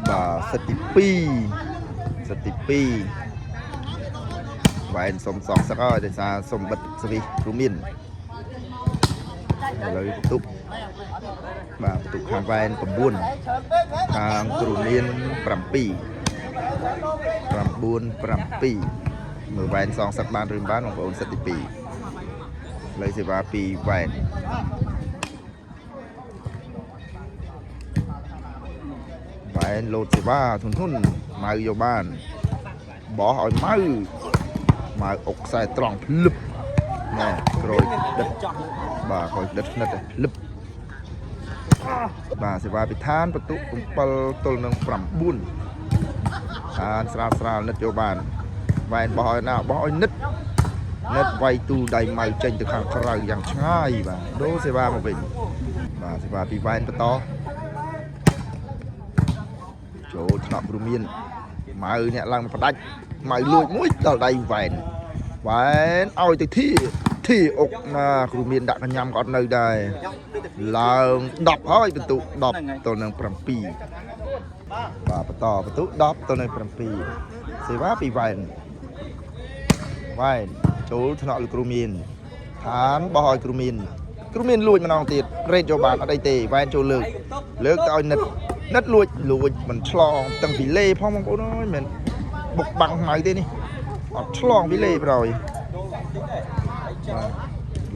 bà sật pi vài sông sọc sắc ơi để xa sông bật svi rumin lời tục bà tục hàng vài cầm buôn hàng rumin pram buôn mở vài song sắc ban rừng bánของông sật pi lời sẽ va pi vài lột sẽ va thun mai vô ban bỏ hỏi mai ốc sai tròn lụp nè rồi đất bà khỏi đất nè lụp bà sẽ va bị thanประตูปลตลนึงปรำบุญทานสรานัดvô ban vài bỏ hỏi nào bỏ hỏi nứt vay tu đầy mày tranh từ hàng khơiอย่างง่ายbà đố sẽ va một bình bà sẽ va bị vay to chỗ thọ bùi miên mày nè làm phải đánh mày lùi mũi tao đây vẹn ôi từ thi ốc mà bùi miên đã nhắm con nơi đây là đọc hỏiเป็นตุđọcตัวนึงปรำปีvàต่อเป็นตุđọcตัวนึงปรำปีเสียว่าปีแวนchỗ thọบùi miênฐานบ่อยบùi miênลùiมันนองติดเรจโจบานอะไรเตะแวนโจเลิกเอานัดลวดมันฉลองตั้งปีเล่พ่อมองโอ้น้อยเหมือนบกบังหมายเต้นี่ฉลองปีเล่ไปเลย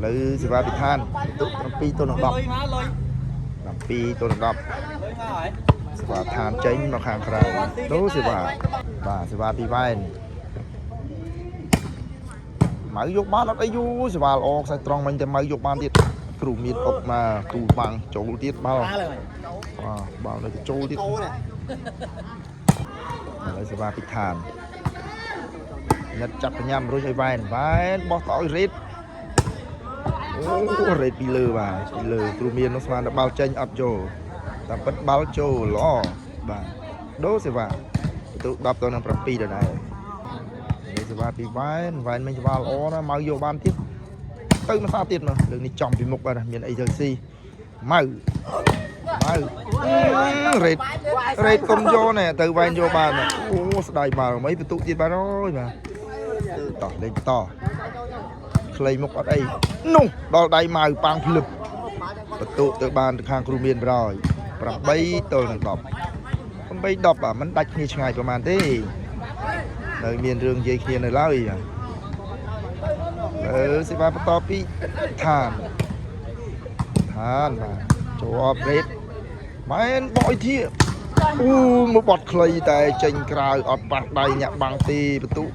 เลยสิบาปิทานตุ๊กปีตัวหนึ่งดอกปีตัวหนึ่งดอกสิบาทานใจมาข้างใครดูสิบาปีไว้หมายยกบ้านแล้วไอ้ยูสิบาออกใส่ตรองมันจะหมายยกบ้านติดกลุ่มมีดออกมาตูบังโจลติดบ้าbảo này cái trâu đi lấy sẽ va bị thàn nhặt chặt cái nhầm rồi chơi vài bỏ tỏi rết rết bị lừa tụi miền nó sang đã bao tranh ấp trâu ta bắt bao trâu lo bà đố sẽ va tụi đập tôi nằm prappi rồi này lấy sẽ va bị vài mình sẽ va ó nó mau vô ban tiếp tư nó sao tiền mà đường đi chồng bị mục rồi miền agency mau rệt công vô nè từ vài vô bàn nè đầy mà mấy tụ tiền bà rồi mà tỏ lên to clay một ở đây nung đó đây mà băng lực tụ từ bàn từ hàng kêu miền rồi và bay tôi là đọc không bay đọc à mình đặt như ngàyประมาณ thế đời miền rừng dây kia này lao gì sẽ vào to pi than mà chỗ update mấy bội thiệt một bọt clay tại trên cài ở bạc đây nhặt bằng tì tụ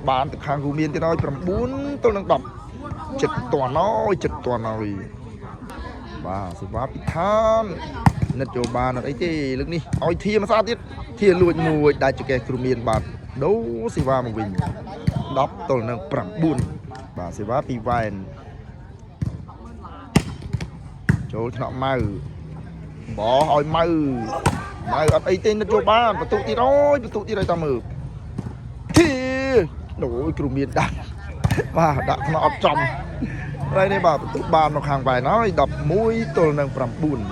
bán từ hàng rùa miên tới nói tầm 4 tôi đang đọc chật toàn nói bà sẽ vào bị than nết chỗ bà nó đấy chứ lúc ní ôi thiệt mà sao tiết thiệt lùi mùi đại cho kẻ rùa miên bà đấu sẽ vào một bình đọc tôi đang tầm 4 bà sẽ vào bị vài chỗ thọ mau bỏ hỏi mau ở đây tên nó cho ba và tụ tí đây ta mở thì đổi kêu miền đạn và đạn nó ấp trong đây đây bà tụ ba nó hàng vài nói đập mũi tôi đang làm buồn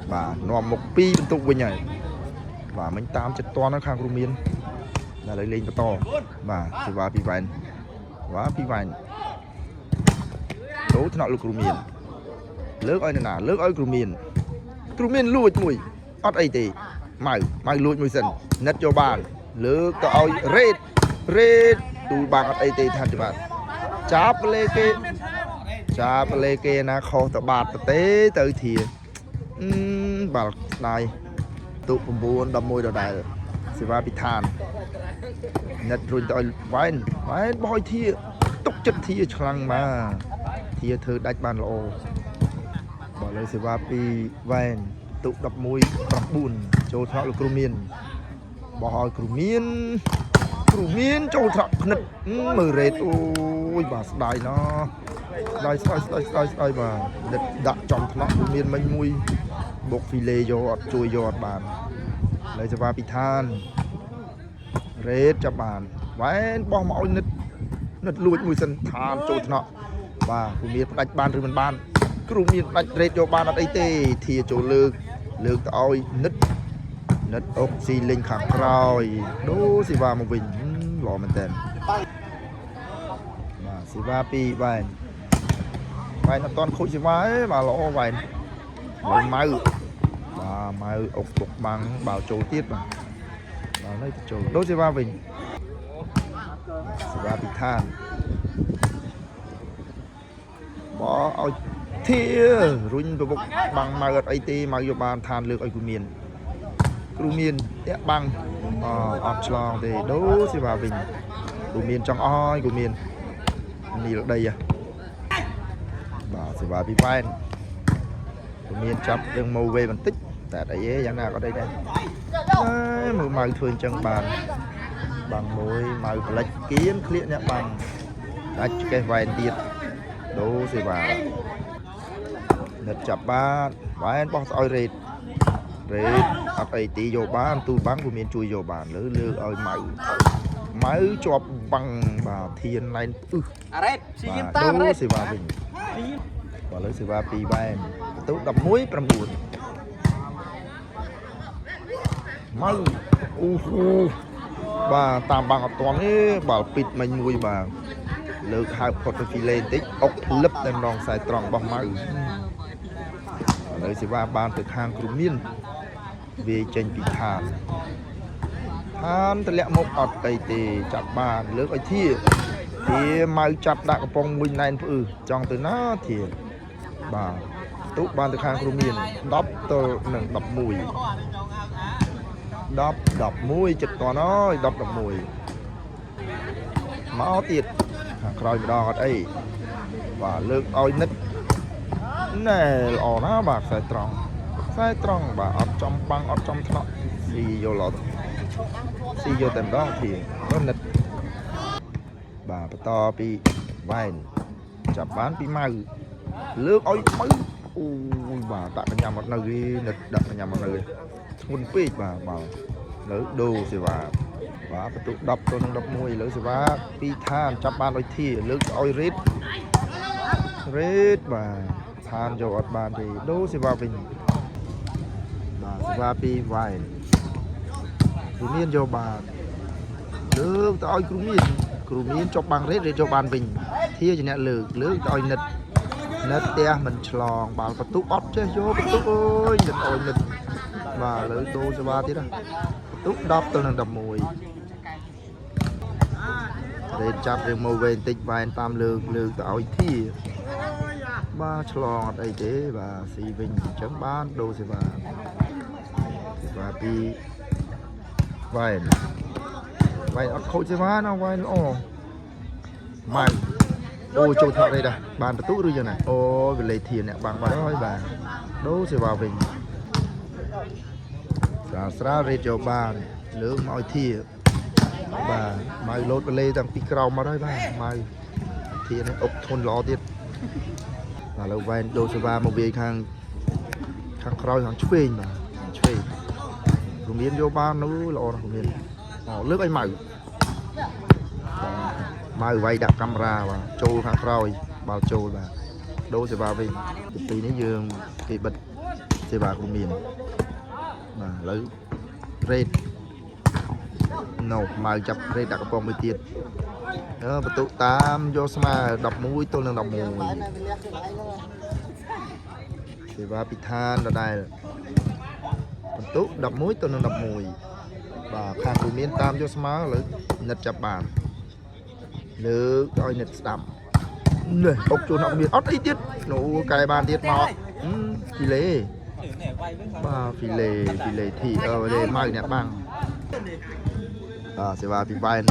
và nó một pi tụ với nhảy và mình tam chết to nó hàng kêu miền là lấy lên to và thì vào pi vài đố thọ lục kêu miền lướt ơi nè lướt ơi kêu miền lùi mùi ót ấy thì mày lùi mùi dần nết cho bàn lướt tao rết tụi bạn ót ấy thì thành cho bạn cháp lê kê na kho tao bạt tế tới thì bảo này tụi buồn đâm môi đầu đại sẽ va bị than nết rồi tao vay bôi thia túc chất thia chăng mà thia thơ đánh bàn lô bỏ lấy sẽ va bị vay tụ đập môi đập bùn châu thọ là kêu bỏ hỏi kêu miên châu thọ nứt mờ rệt ôi bà đài nó đài bà đặt trong thọ kêu miên mấy mùi bột phi lê giọt chui giọt bàn lấy cho bà bị than rệt cho bàn vẽ bỏ mọi nứt lùi mùi sân than châu thọ bà kêu miên đánh bàn rồi mình bàn kêu miên đánh rệt cho bàn ở đây tê thì chỗ lược tao និតអុកស៊ីលេងខាងក្រោយដូស៊ីវ៉ាមកវិញល្អមែនតើបាទស៊ីវ៉ាពីវ៉ែនអត់ទាន់ខូចស៊ីវ៉ាទេបាទល្អវ៉ែនហើយម៉ៅបាទម៉ៅអុកបុកបាំងបាល់ចូលទៀតបាទបាទនេះទៅចូលដូស៊ីវ៉ាវិញស៊ីវ៉ាពីឋានបោឲ្យធារុញប្រពុកបាំងម៉ៅអត់អីទេម៉ៅយកបានឋានលើកឲ្យគ្រូមានតាក់បាំងអត់ឆ្លងទេដូស៊ីវ៉ាវិញគ្រូមានចង់អស់គ្រូមាននីលដីបាទស៊ីវ៉ាពីវ៉ែនគ្រូមានចាប់រឿងម៉ូវេបន្តិចតែអីទេយ៉ាងណាក៏ដីដែរមើលម៉ៅធ្វើអញ្ចឹងបានបាំងមួយម៉ៅផ្លិចគៀនក្លៀកអ្នកបាំងដាច់កេះវ៉ែនទៀតដូស៊ីវ៉ានិតចាប់បានវ៉ែនបោះស្អុយរ៉េតអត់អីទីយកបានទូបាំងគ្រូមានជួយយកបានលើឲ្យម៉ៅជាប់បាំងបាទធានណែនអរ៉េតស៊ីយឹមតាមអរ៉េតស៊ីវ៉ាវិញបាទលើស៊ីវ៉ាពីវ៉ែនបន្ទូ11 9ម៉ៅអូហ៊ូបាទតាមបាំងអត់ទាន់ទេបាល់ពីតមិញមួយបាទលើកហៅផុតទៅហ្វីលេបន្តិចអុកលឹបតែម្ដងខ្សែត្រង់របស់ម៉ៅលើស៊ីវ៉ាបានទៅខាងគ្រូមានវាចេញពីឋានតម្លាក់មកអត់អីទេចាប់បានលើកឲ្យធាម៉ៅចាប់ដាក់កំប៉ុងមួយណែនផ្អឺចង់ទៅណាធាបាទទុកបានទៅខាងគ្រូមាន10 ទល់នឹង 11 ចិត្តតនអើយ10 11មកទៀតខាងក្រោយម្ដងអត់អីបាទលើកឲ្យនិតណែល្អណាស់បាទខ្សែត្រង់បាទអត់ចំបាំងអត់ចំថ្នាក់ស៊ីយកឡត់ស៊ីយកតែម្ដងធានិតបាទបន្តពីវ៉ែនចាប់បានពីម៉ៅលើកឲ្យម៉ៅអូយបាទដាក់កញ្ញាមកនៅទេនិតដាក់កញ្ញាមកនៅទេធ្ងន់ពេកបាទលើដូសេវាបាទបន្ទុក10 ទល់នឹង 11លើសេវាពីឋានចាប់បានឲ្យធាលើកឲ្យរ៉េតបាទឋានយកអត់បានទេដូសេវាវិញបាទសេវាពីវ៉ែនគ្រូមានយកបានលើកទៅឲ្យគ្រូមានចុះបាំងរ៉េតយកបានវិញធាជាអ្នកលើកទៅឲ្យនិតផ្ទះមិនឆ្លងបាល់បន្ទុកអត់ចេះយកបន្ទុកអើយនិតអើយនិតបាទលើដូសេវាទៀតបន្ទុក10 ទល់នឹង 11រ៉េតចាប់រឿងមកវែងតិចវ៉ែនតាមលើកទៅឲ្យធាបាទឆ្លងអត់អីទេបាទស៊ីវិញអញ្ចឹងបានដូសេវាពីវ៉ែនអត់ខូចសេវាណាវ៉ែនល្អម៉ៅអូចូលថតđây dahបានបន្ទុកឬយ៉ាងណាអូវាលេធានអ្នកបាំងបានហើយបាទដូសេវាវិញស្រាលរ៉េតយកបានលើកមកឲ្យធាបាទម៉ៅលោតបលេតាំងពីក្រោមមកហើយបាទម៉ៅធានអុកធន់ល្អទៀតបាទលើវ៉ែនដូសេវាមកវាយខាងក្រោយខាងឆ្វេងបាទឆ្វេងគ្រូមានយកបាននោះល្អណាស់គ្រូមានលើកឲ្យម៉ៅវាយដាក់កាមេរ៉ាបាទចូលខាងក្រោយបាល់ចូលបាទដូសេវាវិញទីនេះយើងគេបិទសេវាគ្រូមានបាទឥឡូវរ៉េតម៉ៅចាប់រ៉េតដាក់កំប៉ុងមួយទៀតបន្ទុកតាមយកស្មើ11 ទល់នឹង 11សេវាពីឋានដដែលបន្ទុក11 ទល់នឹង 11បាទខាងគ្រូមានតាមយកស្មើឥឡូវនិតចាប់បានលើកឲ្យនិតស្ដាប់នេះអុកជួនអត់មានអត់អីទៀតនោះកែបានទៀតមកហ្វីលេបាទហ្វីលេធីលេម៉ៅអ្នកបាំងសេវាពីវ៉ែន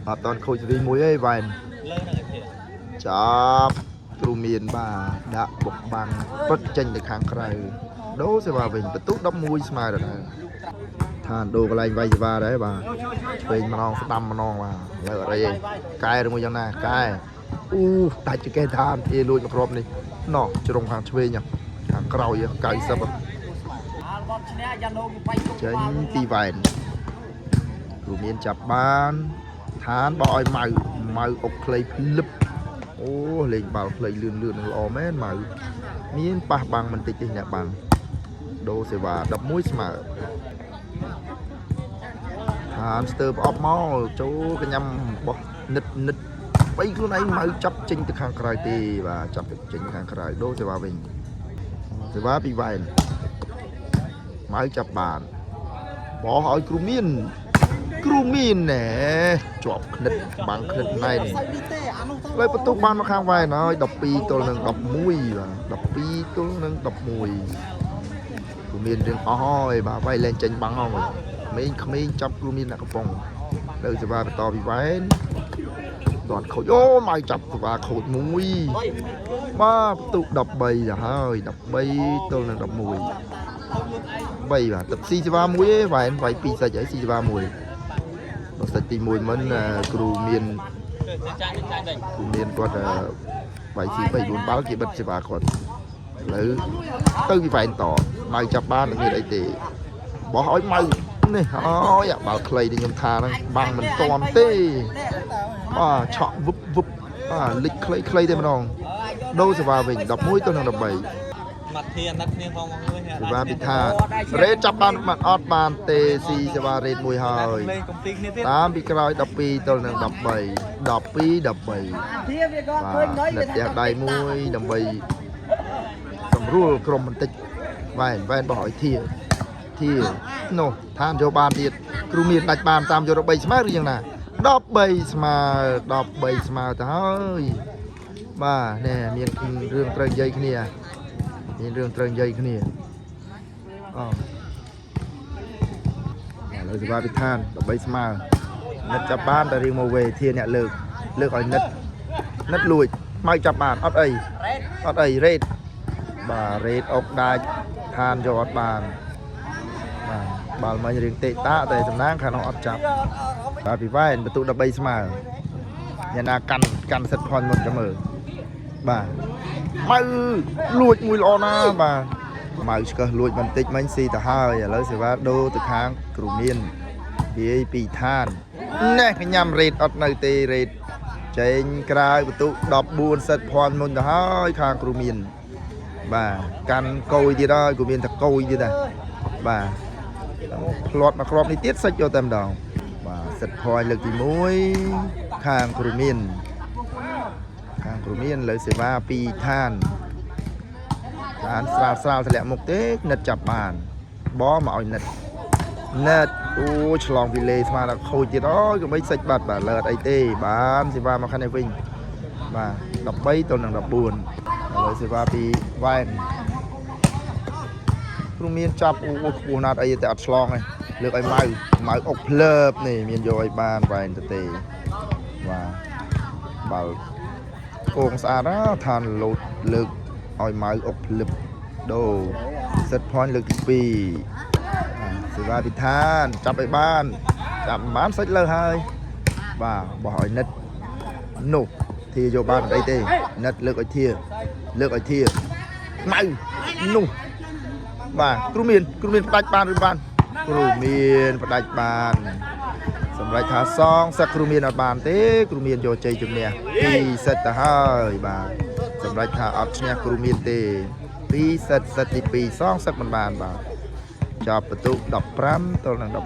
អត់តន់ខូចសេវីមួយទេវ៉ែនចាប់គ្រូមានបាទដាក់បុកបាំងពឹកចេញទៅខាងក្រៅដូសេវាវិញបន្ទុក11ស្មើដល់ឋានដូកន្លែងវាយសេវាដែរបាទពេញម្ដងស្ដាំម្ដងបាទលើអីកែឬមួយយ៉ាងណាកែអូដាច់ចកេះឋានគេលួចមកគ្រាប់នេះណោះជ្រុងខាងឆ្វេងខាងក្រោយ90ចេញពីវ៉ែនគ្រូមានចាប់បានឋានបោះឲ្យម៉ៅអុកខ្លីភ្លឹបអូលេងបាល់ខ្លីលឿននឹងល្អមែនម៉ៅមានប៉ះបាំងបន្តិចទេអ្នកបាំង ដូសេវា11ស្មើខានស្ទើប្រអប់មកចូលកញ្ញាំបោះនិតបីខ្លួនឯងមកចាប់ចេញទៅខាងក្រៅទេបាទចាប់ចេញខាងក្រៅដូសេវាវិញសេវាពីវ៉ែនមកចាប់បានបោះឲ្យគ្រូមានណែជាប់ក្និតបាំងក្និតណែនលើបន្ទុកបានមកខាងវ៉ែនហើយ12ទល់នឹង11បាទ12ទល់នឹង11គ្រូមានរឿងអស់ហើយបាទវាយលែងចេញបាំងហើយក្មេងចាប់គ្រូមានអ្នកកំប៉ុងលើសេវាបន្តពីវ៉ែនតន់ខូចអូមកចាប់សេវាខូចមួយបាទបន្ទុក13ទៅហើយ13ទល់នឹង11 3បាទទឹកស៊ីសេវាមួយឯងវ៉ែនវាយ2សាច់ហើយស៊ីសេវាមួយបើសាច់ទី1មិនគ្រូមានគាត់វាយស៊ី3 4បាល់គេបិទសេវាគាត់ឥឡូវទៅពីវ៉ែនតមកចាប់បានអត់មានអីទេបោះឲ្យមកនេះអូយបាល់ខ្លីដែលខ្ញុំថាហ្នឹងបាំងមិនតាន់ទេបាទឆក់វឹបបាទលិចខ្លីទេម្ដងដូរសេវាវិញ11ទៅនឹង13មកធានដាក់គ្នាផងមកមួយសេវាពិថារ៉េតចាប់បានអត់បានទេស៊ីសេវារ៉េតមួយហើយតាមពីក្រោយ12ទល់នឹង13 12 13បាទនៅផ្ទះដៃមួយដើម្បីសម្រួលក្រុមបន្តិចវ៉ែនបោះឲ្យធានោះឋានយកបានទៀតគ្រូមានដាច់បានតាមយក13ស្មើឬយ៉ាងណា13ស្មើទៅហើយបាទនេះមានរឿងត្រូវនិយាយគ្នាអូឥឡូវសេវាពិធាន13ស្មើនិតចាប់បានតែរៀងមកវេធាអ្នកលើកឲ្យនិតលួចមកចាប់បានអត់អីរ៉េតបាទរ៉េតអុកដាច់ឋានយកអត់បានបាទបាល់មិញរៀងតេតាតែសំណាងខាងនោះអត់ចាប់បាទពីវ៉ែនបន្ទុក13ស្មើអ្នកណាកាន់សិតផនមុនចាំមើលបាទមកលួចមួយល្អណាស់បាទមកឆ្កឹះលួចបន្តិចមិញស៊ីទៅហើយឥឡូវសេវាដូរទៅខាងគ្រូមានវាយពីឋានណែកញ្ញាំរ៉េតអត់នៅទេរ៉េតចេញក្រៅបន្ទុក14សិតផនមុនទៅហើយខាងគ្រូមានបាទកាន់កុយទៀតហើយគ្រូមានតែកុយទៀតដែរបាទផ្លាត់មកគ្រាប់នេះទៀតសិចយកតែម្ដងបាទសិតផនលើកទី1ខាងគ្រូមានលើសេវាពីឋានស្រាលធ្លាក់មុខទេនិតចាប់បានបមកឲ្យនិតអូឆ្លងពីលេស្មានដល់ខូចទៀតអូយក៏មិនសិចបាត់បាទលើអត់អីទេបានសេវាមកខាងនេះវិញបាទ13ទល់នឹង14ឥឡូវសេវាពីវ៉ែនគ្រូមានចាប់អូខ្ពស់ណាស់អីតែអត់ឆ្លងទេលើកឲ្យម៉ៅអុកភ្លើបនេះមានយកឲ្យបានវ៉ែនទៅទេបាទបាល់គងស្អាតណាឋានលោតលើកឲ្យម៉ៅអុកភ្លឹបដូរសិតផនលើកទី2សេវាពិធានចាប់ឲ្យបានសាច់លើហើយបាទបោះឲ្យនិតនោះធាយកបានអីទេនិតលើកឲ្យធាម៉ៅនោះបាទគ្រូមានផ្ដាច់បានឬបានគ្រូមានផ្ដាច់បានសម្រាប់ថាសងសិតគ្រូមានអត់បានទេគ្រូមានយកជ័យជំនះ2សិតទៅហើយបាទសម្រាប់ថាអត់ឈ្នះគ្រូមានទេ2សិតទី2សងសិតមិនបានបាទចាប់បន្ទុក15ទល់នឹង13